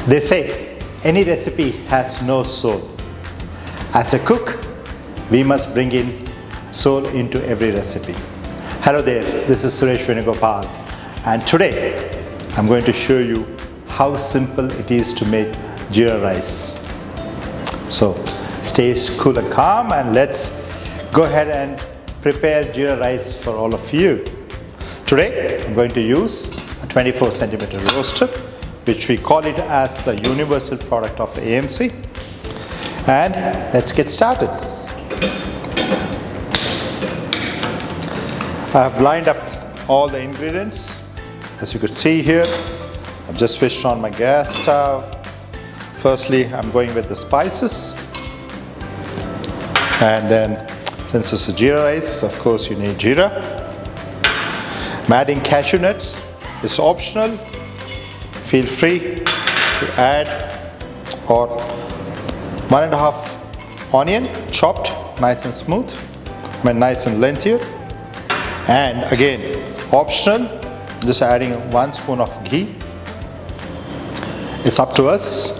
They say any recipe has no soul. As a cook, we must bring in soul into every recipe. Hello there, this is Suresh Venugopal, and today I'm going to show you how simple it is to make Jeera rice. So stay cool and calm, and let's go ahead and prepare Jeera rice for all of you. Today I'm going to use a 24 centimeter roaster, which we call it as the universal product of the AMC. And let's get started. I have lined up all the ingredients. As you could see here, I've just switched on my gas stove. Firstly, I'm going with the spices. And then, since it's a Jeera rice, of course you need jeera. I'm adding cashew nuts. It's optional. Feel free to add, or 1.5 onion, chopped nice and smooth, nice and lengthy. And again, optional, just adding 1 spoon of ghee. It's up to us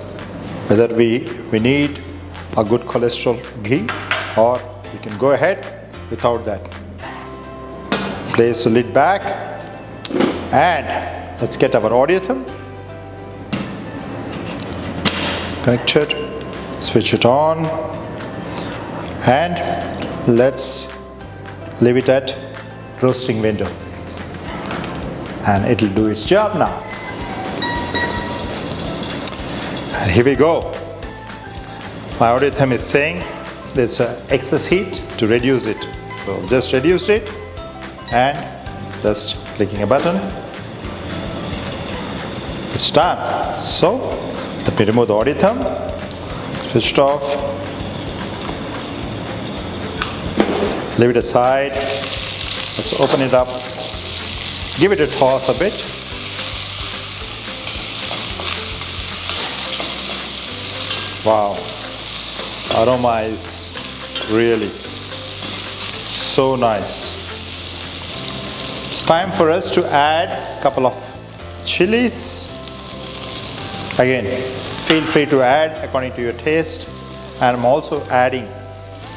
whether we need a good cholesterol ghee, or we can go ahead without that. Place the lid back, and let's get our audio thumb connected, switch it on, and let's leave it at roasting window, and it'll do its job now. And here we go. My audio thumb is saying there's excess heat to reduce it, so just reduced it and just clicking a button. It's done. So let me remove the audio thumb, switch it off, leave it aside. Let's open it up, give it a toss a bit. Wow, aroma is really so nice. It's time for us to add a couple of chilies. Again, feel free to add according to your taste. And I'm also adding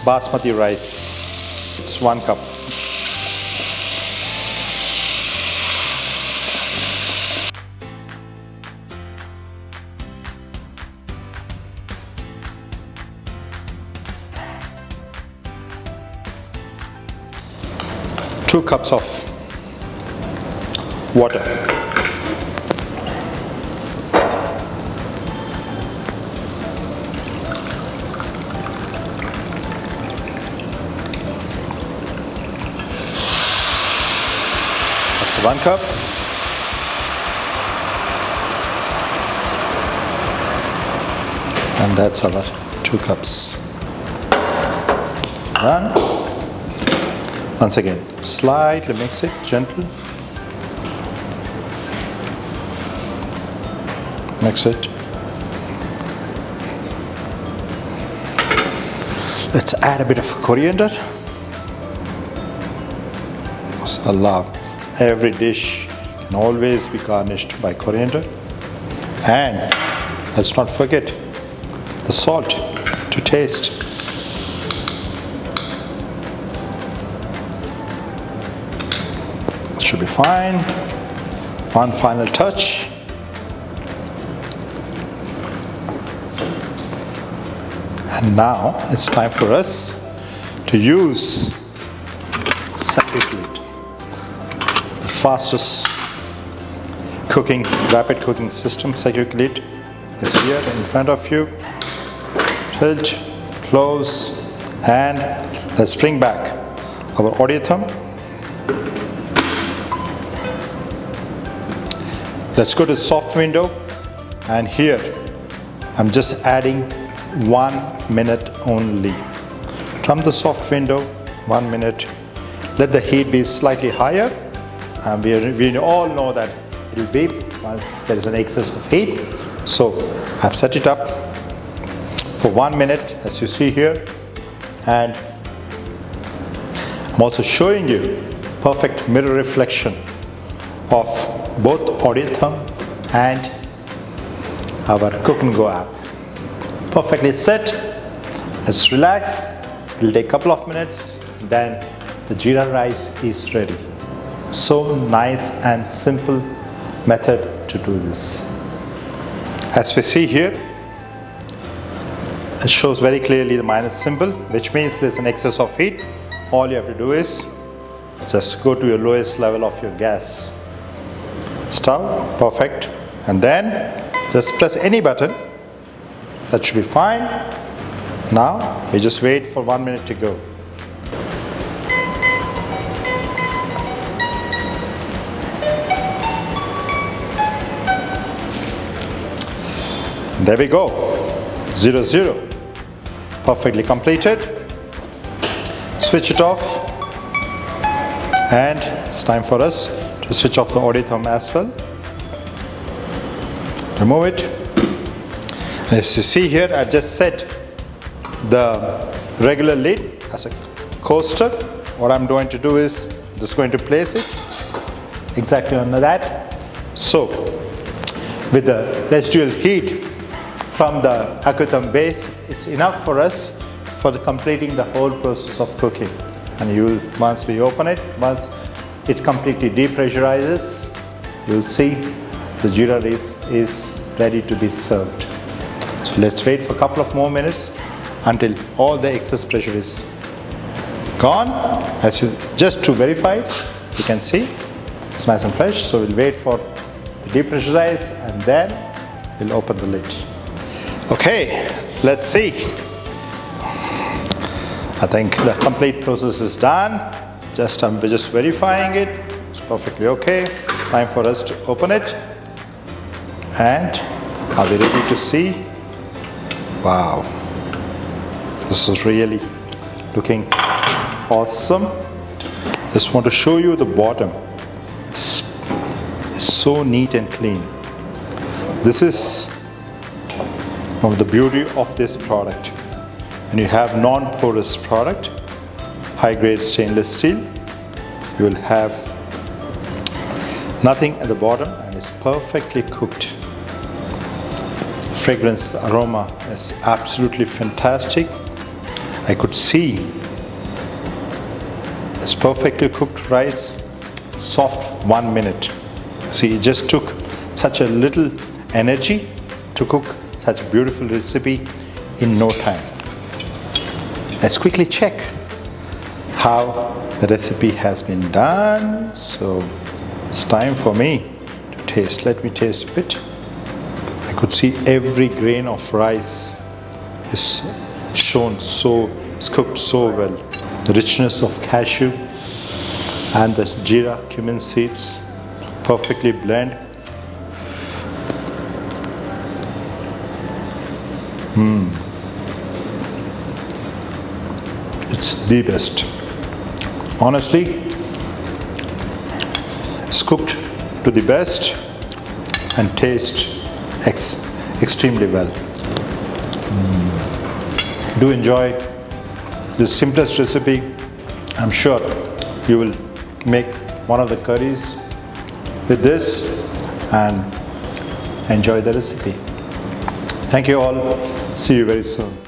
basmati rice. It's 1 cup. Two cups of water. That's 1 cup. And that's our 2 cups. Done. Once again, slightly mix it, gentle. Mix it. Let's add a bit of coriander. I love every dish can always be garnished by coriander. And let's not forget the salt to taste. Should be fine. One final touch. And now it's time for us to use circuit lid. The fastest cooking, rapid cooking system, circuit lid, is here in front of you. Tilt, close, and let's bring back our audio thumb. Let's go to soft window, and here I'm just adding 1 minute only. From the soft window, 1 minute. Let the heat be slightly higher, and we all know that it will be once there is an excess of heat. So I've set it up for 1 minute, as you see here, and I'm also showing you perfect mirror reflection of both audio thumb and our Cook and Go app. Perfectly set. Let's relax. It'll take a couple of minutes. Then the Jeera rice is ready. So nice and simple method to do this. As we see here, it shows very clearly the minus symbol, which means there's an excess of heat. All you have to do is just go to your lowest level of your gas stove. Perfect. And then just press any button. That should be fine. Now we just wait for 1 minute to go. There we go. 0-0. Perfectly completed. Switch it off. And it's time for us to switch off the audio thumb as well. Remove it. And as you see here, I've just set the regular lid as a coaster. What I'm going to do is just going to place it exactly under that. So with the residual heat from the acutum base, it's enough for us for completing the whole process of cooking. And once we open it, once it completely depressurizes, you'll see the Jeera rice is ready to be served. So let's wait for a couple of more minutes until all the excess pressure is gone. Just to verify it, you can see it's nice and fresh. So we'll wait for it to depressurize and then we'll open the lid. Okay, let's see. I think the complete process is done. We're just verifying it. It's perfectly okay. Time for us to open it. And are we ready to see? Wow, this is really looking awesome. Just want to show you the bottom. It's so neat and clean. This is one of the beauty of this product. When you have non-porous product, high-grade stainless steel, you will have nothing at the bottom and it's perfectly cooked. Fragrance, aroma is absolutely fantastic. I could see it's perfectly cooked rice, soft 1 minute. See, it just took such a little energy to cook such a beautiful recipe in no time. Let's quickly check how the recipe has been done. So it's time for me to taste. Let me taste a bit. I could see every grain of rice is it's cooked so well. The richness of cashew and the Jeera cumin seeds perfectly blend. It's the best. Honestly, it's cooked to the best and tastes extremely well. Do enjoy this simplest recipe. I'm sure you will make one of the curries with this and enjoy the recipe. Thank you all. See you very soon.